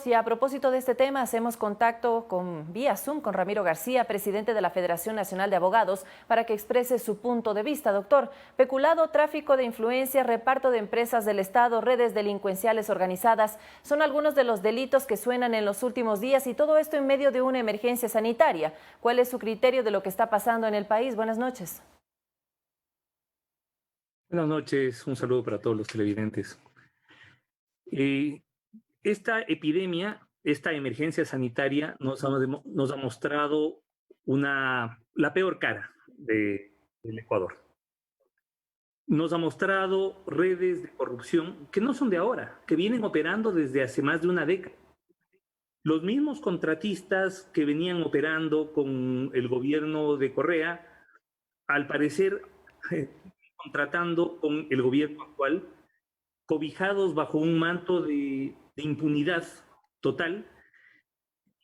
Y a propósito de este tema, hacemos contacto vía Zoom con Ramiro García, presidente de la Federación Nacional de Abogados, para que exprese su punto de vista. Doctor, peculado, tráfico de influencia, reparto de empresas del Estado, redes delincuenciales organizadas, son algunos de los delitos que suenan en los últimos días, y todo esto en medio de una emergencia sanitaria. ¿Cuál es su criterio de lo que está pasando en el país? Buenas noches. Buenas noches, un saludo para todos los televidentes. Esta epidemia, esta emergencia sanitaria nos ha mostrado la peor cara del Ecuador. Nos ha mostrado redes de corrupción que no son de ahora, que vienen operando desde hace más de una década. Los mismos contratistas que venían operando con el gobierno de Correa, al parecer contratando con el gobierno actual, cobijados bajo un manto de impunidad total,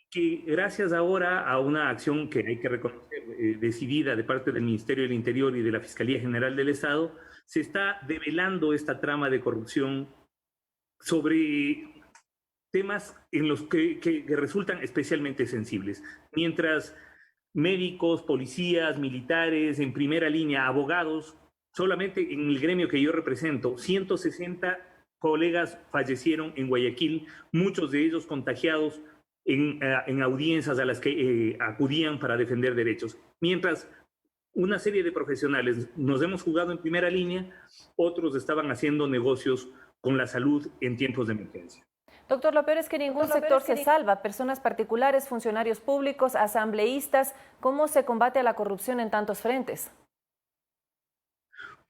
que gracias ahora a una acción que hay que reconocer decidida de parte del Ministerio del Interior y de la Fiscalía General del Estado, se está develando esta trama de corrupción sobre temas en los que resultan especialmente sensibles. Mientras médicos, policías, militares, en primera línea, abogados, solamente en el gremio que yo represento, 160 colegas fallecieron en Guayaquil, muchos de ellos contagiados en audiencias a las que acudían para defender derechos. Mientras una serie de profesionales nos hemos jugado en primera línea, otros estaban haciendo negocios con la salud en tiempos de emergencia. Doctor, lo peor es que ningún sector se salva, personas particulares, funcionarios públicos, asambleístas. ¿Cómo se combate a la corrupción en tantos frentes?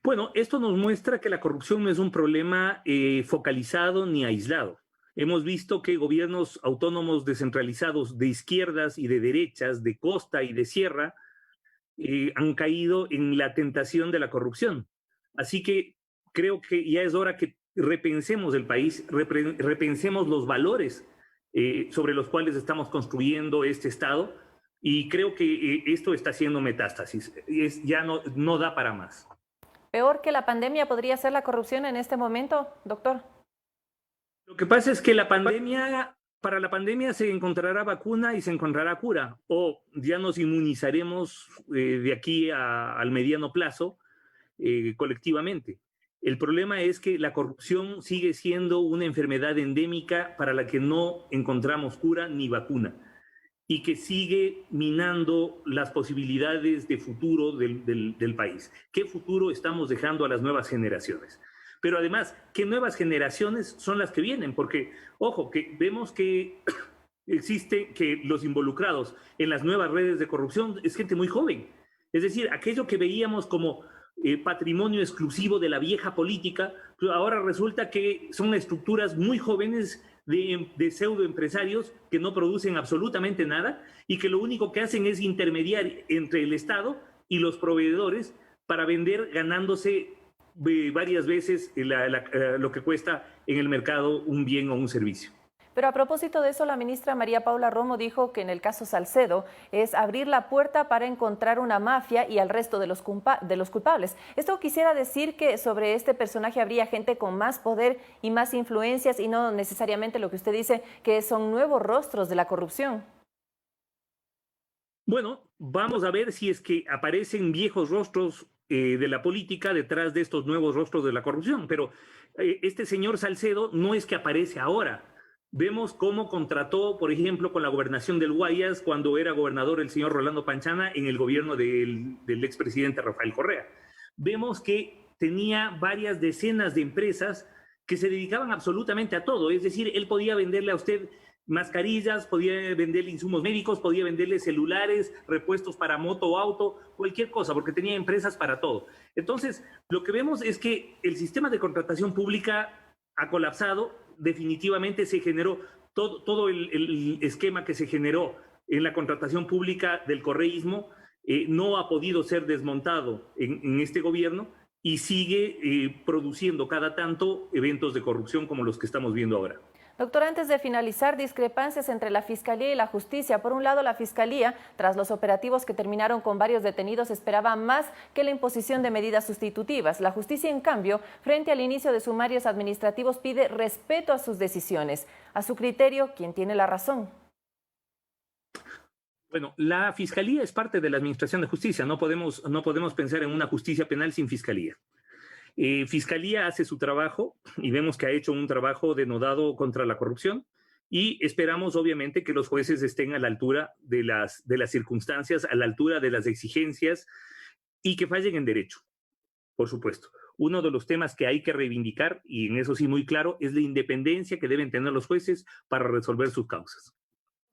Bueno, esto nos muestra que la corrupción no es un problema focalizado ni aislado. Hemos visto que gobiernos autónomos descentralizados de izquierdas y de derechas, de costa y de sierra, han caído en la tentación de la corrupción. Así que creo que ya es hora que repensemos el país, repensemos los valores sobre los cuales estamos construyendo este Estado, y creo que esto está haciendo metástasis. Ya no da para más. ¿Peor que la pandemia podría ser la corrupción en este momento, doctor? Lo que pasa es que para la pandemia se encontrará vacuna y se encontrará cura, o ya nos inmunizaremos de aquí al mediano plazo colectivamente. El problema es que la corrupción sigue siendo una enfermedad endémica para la que no encontramos cura ni vacuna, y que sigue minando las posibilidades de futuro del país. ¿Qué futuro estamos dejando a las nuevas generaciones? Pero además, ¿qué nuevas generaciones son las que vienen? Porque, ojo, que vemos que existe que los involucrados en las nuevas redes de corrupción es gente muy joven. Es decir, aquello que veíamos como patrimonio exclusivo de la vieja política, pues ahora resulta que son estructuras muy jóvenes de pseudoempresarios que no producen absolutamente nada y que lo único que hacen es intermediar entre el Estado y los proveedores para vender, ganándose varias veces lo que cuesta en el mercado un bien o un servicio. Pero a propósito de eso, la ministra María Paula Romo dijo que en el caso Salcedo es abrir la puerta para encontrar una mafia y al resto de los culpables. Esto quisiera decir que sobre este personaje habría gente con más poder y más influencias, y no necesariamente lo que usted dice, que son nuevos rostros de la corrupción. Bueno, vamos a ver si es que aparecen viejos rostros de la política detrás de estos nuevos rostros de la corrupción. Pero este señor Salcedo no es que aparece ahora. Vemos cómo contrató, por ejemplo, con la gobernación del Guayas, cuando era gobernador el señor Rolando Panchana, en el gobierno del expresidente Rafael Correa. Vemos que tenía varias decenas de empresas que se dedicaban absolutamente a todo. Es decir, él podía venderle a usted mascarillas, podía venderle insumos médicos, podía venderle celulares, repuestos para moto o auto, cualquier cosa, porque tenía empresas para todo. Entonces, lo que vemos es que el sistema de contratación pública ha colapsado. Definitivamente se generó todo el esquema que se generó en la contratación pública del correísmo, no ha podido ser desmontado en este gobierno, y sigue produciendo cada tanto eventos de corrupción como los que estamos viendo ahora. Doctor, antes de finalizar, discrepancias entre la Fiscalía y la Justicia. Por un lado, la Fiscalía, tras los operativos que terminaron con varios detenidos, esperaba más que la imposición de medidas sustitutivas. La Justicia, en cambio, frente al inicio de sumarios administrativos, pide respeto a sus decisiones. A su criterio, ¿quién tiene la razón? Bueno, la Fiscalía es parte de la Administración de Justicia. No podemos pensar en una justicia penal sin Fiscalía. Fiscalía hace su trabajo y vemos que ha hecho un trabajo denodado contra la corrupción y esperamos obviamente que los jueces estén a la altura de las circunstancias, a la altura de las exigencias y que fallen en derecho, por supuesto. Uno de los temas que hay que reivindicar, y en eso sí muy claro, es la independencia que deben tener los jueces para resolver sus causas.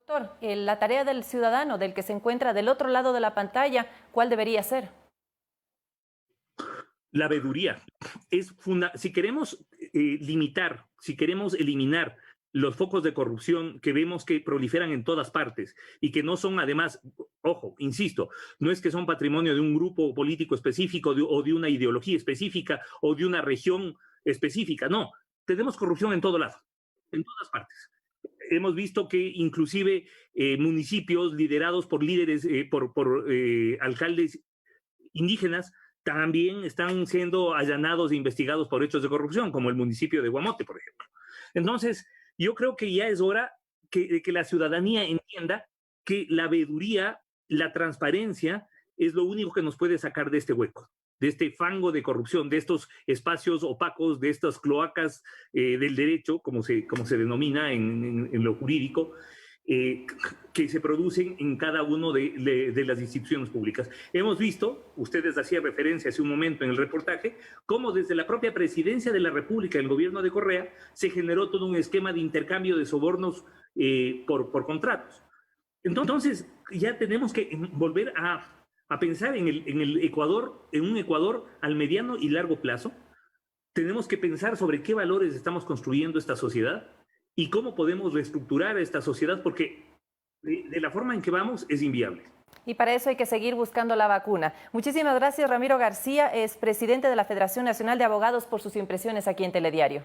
Doctor, la tarea del ciudadano, del que se encuentra del otro lado de la pantalla, ¿cuál debería ser? La veeduría es si queremos limitar, si queremos eliminar los focos de corrupción que vemos que proliferan en todas partes y que no son además, ojo, insisto, no es que son patrimonio de un grupo político específico o de una ideología específica o de una región específica, no, tenemos corrupción en todo lado, en todas partes. Hemos visto que inclusive municipios liderados por líderes, por alcaldes indígenas, también están siendo allanados e investigados por hechos de corrupción, como el municipio de Guamote, por ejemplo. Entonces, yo creo que ya es hora de que la ciudadanía entienda que la veeduría, la transparencia, es lo único que nos puede sacar de este hueco, de este fango de corrupción, de estos espacios opacos, de estas cloacas del derecho, como se denomina en lo jurídico, que se producen en cada uno de las instituciones públicas. Hemos visto, ustedes hacían referencia hace un momento en el reportaje, cómo desde la propia presidencia de la República, el gobierno de Correa, se generó todo un esquema de intercambio de sobornos por contratos. Entonces, ya tenemos que volver a pensar en el Ecuador, en un Ecuador al mediano y largo plazo. Tenemos que pensar sobre qué valores estamos construyendo esta sociedad y cómo podemos reestructurar esta sociedad, porque de la forma en que vamos es inviable. Y para eso hay que seguir buscando la vacuna. Muchísimas gracias, Ramiro García, es presidente de la Federación Nacional de Abogados, por sus impresiones aquí en Telediario.